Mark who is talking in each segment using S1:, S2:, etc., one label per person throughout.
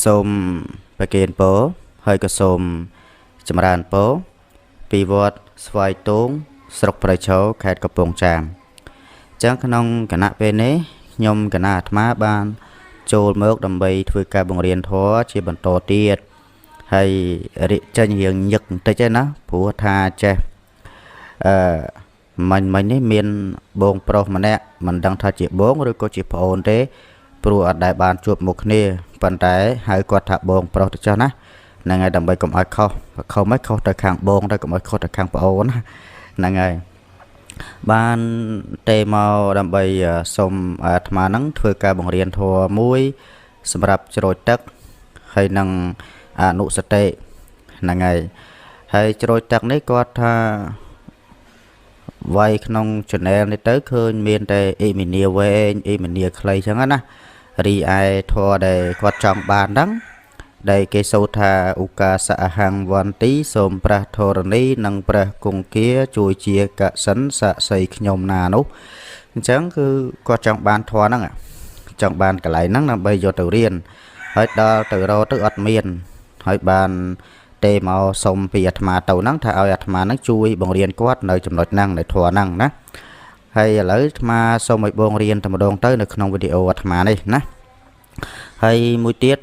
S1: សូមប្រគេនពរហើយក៏សូមចម្រើនពរពីវត្តស្វាយតូងស្រុកប្រៃឈរខេត្តកំពង់ចាមចឹងក្នុងគណៈពេលនេះខ្ញុំគណៈអាត្មាបានចូលមកដើម្បីធ្វើការបង្រៀនធម៌ជាបន្តទៀតហើយរៀបចេញរៀងញឹកបន្តិចឯណាព្រោះថាចេះមិញនេះមានបងប្រុសម្នាក់មិនដឹងថាជាបងឬក៏ជាប្អូនទេព្រោះអត់ដែលបានជួបមុខគ្នាប៉ុន្តែហៅគាត់ថាបងប្រុសទៅចុះណាហ្នឹងហើយដើម្បីកុំឲ្យខុសមិនខុសទៅខាងបងទៅកុំឲ្យខុសទៅខាងប្អូនហ្នឹងហើយបានទេមកដើម្បីសូមអាត្មាហ្នឹងធ្វើការបង្រៀនធម៌មួយសម្រាប់ជ្រោចទឹកហើយនឹងអនុសតិហ្នឹងហើយជ្រោចទឹកនេះគាត់ថាវាយក្នុង channel នេះទៅឃើញមានតែអ៊ីមីនីវែងអ៊ីមីនីខ្លីចឹងណារីឯធម៌ដែលគាត់ចង់បានហ្នឹងដែលគេសូត្រថាឧកាសអហង្វន្ទីសូមព្រះធរណីនិងព្រះគង្គាជួយជាកសិនស័ក្តិសិទ្ធិខ្ញុំណានោះអញ្ចឹងគឺគាត់ចង់បានធម៌ហ្នឹងចង់បានកន្លែងហ្នឹងដើម្បីយកទៅរៀនហើយដល់ទៅរកទៅអត់មានហើយបានទេមកសុំពីអាត្មាទៅហ្នឹងថាឲ្យអាត្មាហ្នឹងជួយបង្រៀនគាត់នៅចំណុចហ្នឹងនៅធម៌ហ្នឹងណាហើយឥឡូវអាត្មាសូមឲ្យបងរៀនតែម្ដងទៅនៅក្នុងវីដេអូអាត្មានេះណាហើយមួយទៀត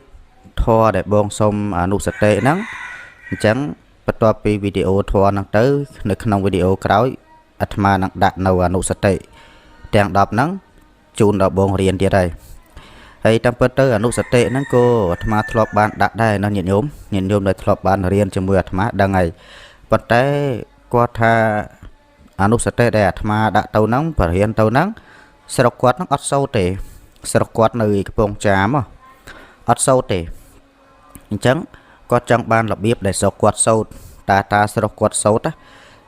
S1: ធម៌ដែលបងសុំអនុសតិហ្នឹងអញ្ចឹងបន្ទាប់ពីវីដេអូធម៌ហ្នឹងទៅនៅក្នុងវីដេអូក្រោយអាត្មានឹងដាក់នៅអនុសតិទាំង10ហ្នឹងជូនដល់បងរៀនទៀតហើយតាមពិតទៅអនុសតិហ្នឹងក៏អាត្មាធ្លាប់បានដាក់ដែរណាញាតិញោមដែលធ្លាប់បានរៀនជាមួយអាត្មាដឹងហើយប៉ុន្តែគាត់ថាអនុសតិដែលអាត្មាដាក់ទៅហ្នឹងបរៀនទៅហ្នឹងស្រុកគាត់ហ្នឹងអត់សូត្រទេស្រុកគាត់នៅកំពង់ចាមអត់សូត្រទេអញ្ចឹងគាត់ចង់បានរបៀបដែលស្រុកគាត់សូត្រតាស្រុកគាត់សូត្រ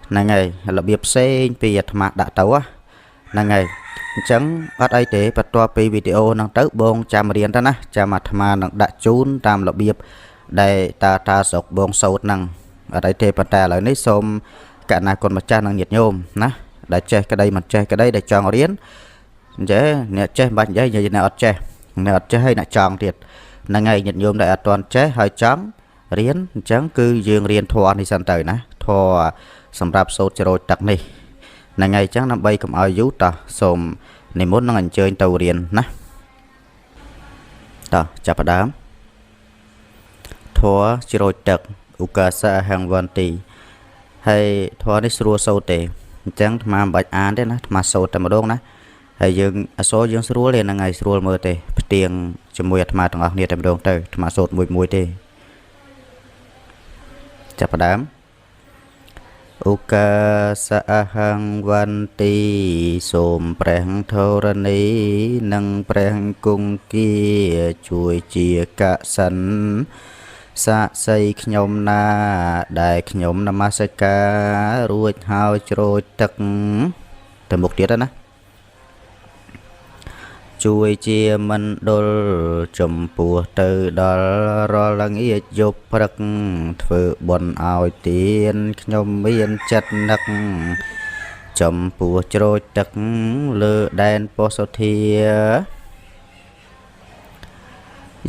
S1: ហ្នឹងហើយរបៀបផ្សេងពីអាត្មាដាក់ទៅហ្នឹងហើយអញ្ចឹងអត់អីទេបន្ទាប់ពីវីដេអូហ្នឹងទៅបងចាំរៀនទៅណាចាំអាត្មានឹងដាក់ជូនតាមរបៀបដែលតាស្រុកបងសូត្រហ្នឹងអត់អីទេប៉ុន្តែឥឡូវនេះសូមកណាគុណម្ចាស់នឹងញាតិញោមណាដែលចេះក្តីមិនចេះក្តីដែលចង់រៀនអញ្ចឹងអ្នកចេះបាច់និយាយអ្នកអត់ចេះហើយអ្នកចង់ទៀតហ្នឹងហើយញាតិញោមដែលអត់ទាន់ចេះហើយចង់រៀនអញ្ចឹងគឺយើងរៀនធម៌នេះសិនទៅណាធម៌សម្រាប់សូត្រជ្រោចទឹកនេះហ្នឹងហើយអញ្ចឹងដើម្បីកុំឲ្យយូរតោះសូមនិមន្តនឹងអញ្ជើញទៅរៀនណាតោះចាប់ផ្ដើមធម៌ជ្រោចទឹកឧកាសអហង្វន្ទីហើយធម៌នេះស្រួលសូត្រទេអញ្ចឹងអាត្មាមិនបាច់អានទេណាអាត្មាសូត្រតែម្ដងណាហើយយើងអសរយើងស្រួលទេហ្នឹងហើយស្រួលមើលទេផ្ទៀងជាមួយអាត្មាទាំងអស់គ្នាតែម្ដងទៅអាត្មាសូត្រមួយទេចាប់ផ្ដើមឧកាសអហង្វន្ទីសូមព្រះធរណីនិងព្រះគង្គាជួយជាកសិនស័ក្តិសិទ្ធិខ្ញុំណាដែលខ្ញុំនមស្ការរួចហើយជ្រោចទឹកទៅមុខទៀតណាជួយជាមណ្ឌលចំពោះទៅដល់រាល់ល្ងាចយប់ព្រឹកធ្វើបុណ្យឲ្យទានខ្ញុំមានចិត្តនឹកចំពោះជ្រោចទឹកលើដែនពោសុធា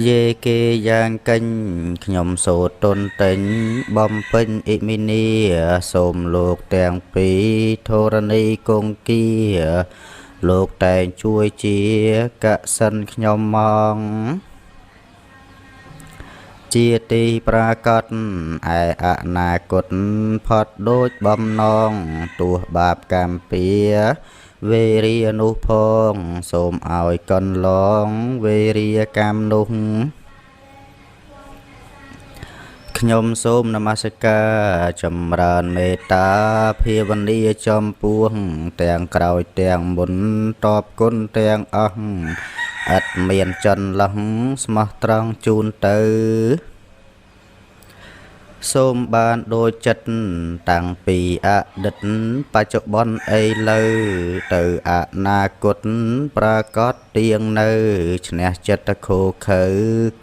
S1: យេគេយ៉ាងកិញខ្ញុំសូត្រទុនទិញបំពេញអ៊ីមីនីសូមលោកទាំងពីរធរណីគង្គាលោកតែងជួយជាកសិនខ្ញុំមកជាទីប្រាកដឯអនាគតផុតដូចបំណងទោះបាបកម្មពៀវេរានោះផងសូមឲ្យកន្លងវេរាកម្មនោះខ្ញុំសូមនមស្ការចម្រើនមេត្តាភាវនាចំពោះទាំងក្រោយទាំងមុនតបគុណទាំងអស់ឥតមានចន្លោះស្មោះត្រង់ជូនទៅសូមបានដូចចិត្តតាំងពីអតីតបច្ចុប្បន្នឥឡូវទៅអនាគតប្រាកដទៀងនៅឈ្នះចិត្តខូខើ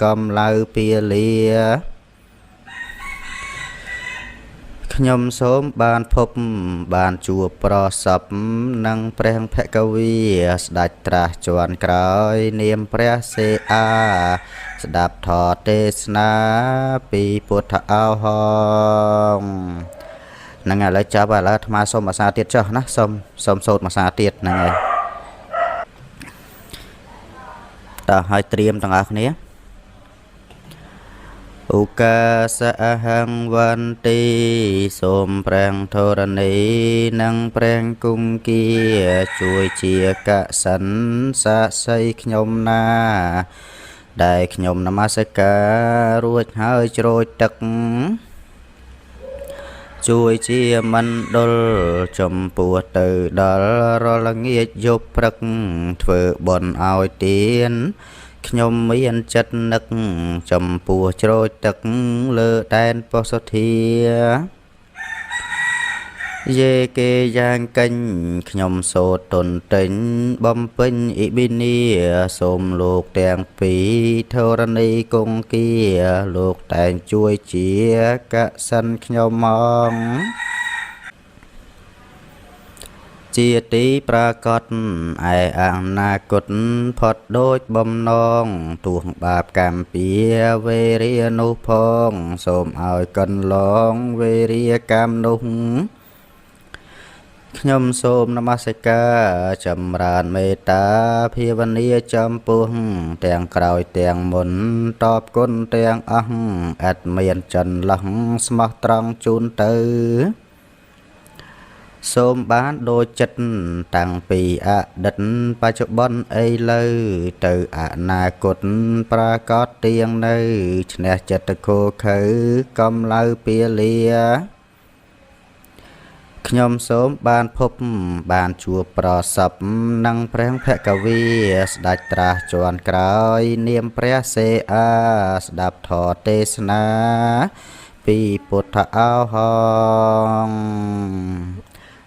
S1: កំឡៅពាលា ខ្ញុំសូមបានភពបានជួបប្រសពនឹងព្រះភគវីស្ដេចត្រាស់ជាន់ក្រោយនាមព្រះសេអាស្ដាប់ធម៌ទេសនាពីពុទ្ធអោហងហ្នឹងឥឡូវចាប់ឥឡូវអាត្មាសូមភាសាទៀតចុះណាសូមសូត្រភាសាទៀតហ្នឹងហើយតើឲ្យត្រៀមទាំងអស់គ្នាឧកាសអហង្វន្តិសូមព្រះធរណីនិងព្រះគង្គីជួយជាកសិនសាស័យខ្ញុំណាដែលខ្ញុំនមស្ការរួចហើយជ្រោចទឹកជួយជាមណ្ឌលចំពោះទៅដល់រលងាចយប់ព្រឹកធ្វើបុណ្យឲ្យទានខ្ញុំមានចិត្តនឹកចំពោះជ្រោចទឹកលើដែនពោធិធាយេគេយ៉ាងកេញខ្ញុំសូត្រទុនទិញបំពេញអ៊ីប៊ីនីសូមលោកទាំងពីរធរណីគង្គាលោកតែងជួយជាកសិនខ្ញុំមកជាទីប្រកាសឯអនាគតផុតដូចបំណងទោះបាបកម្មពៀវេរានោះផងសូមឲ្យកន្លងវេរាកម្មនោះខ្ញុំសូមនមស្ការចម្រើនមេត្តាភាវនាចំពោះទាំងក្រោយទាំងមុនតបគុណទាំងអស់អត់មានចន្លោះស្មោះត្រង់ជូនទៅសូមបានដូចចិត្តតាំងពីអតីតបច្ចុប្បន្នឥឡូវទៅអនាគតប្រកាសទៀងនៅឈ្នះចិត្តខូខើកំឡៅពាលាខ្ញុំសូមបានភពបានជួបប្រសពនឹងព្រះភគវីស្ដេចត្រាស់ជាន់ក្រោយនាមព្រះសេអាស្ដាប់ធម៌ទេសនាពីពុទ្ធអោហង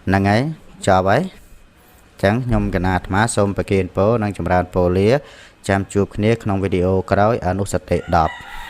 S1: ហ្នឹងហើយចប់ហើយអញ្ចឹងខ្ញុំកណាអាត្មាសូមប្រគេនពរនិងចម្រើនពរលាចាំជួបគ្នាក្នុងវីដេអូក្រោយអនុសតិ10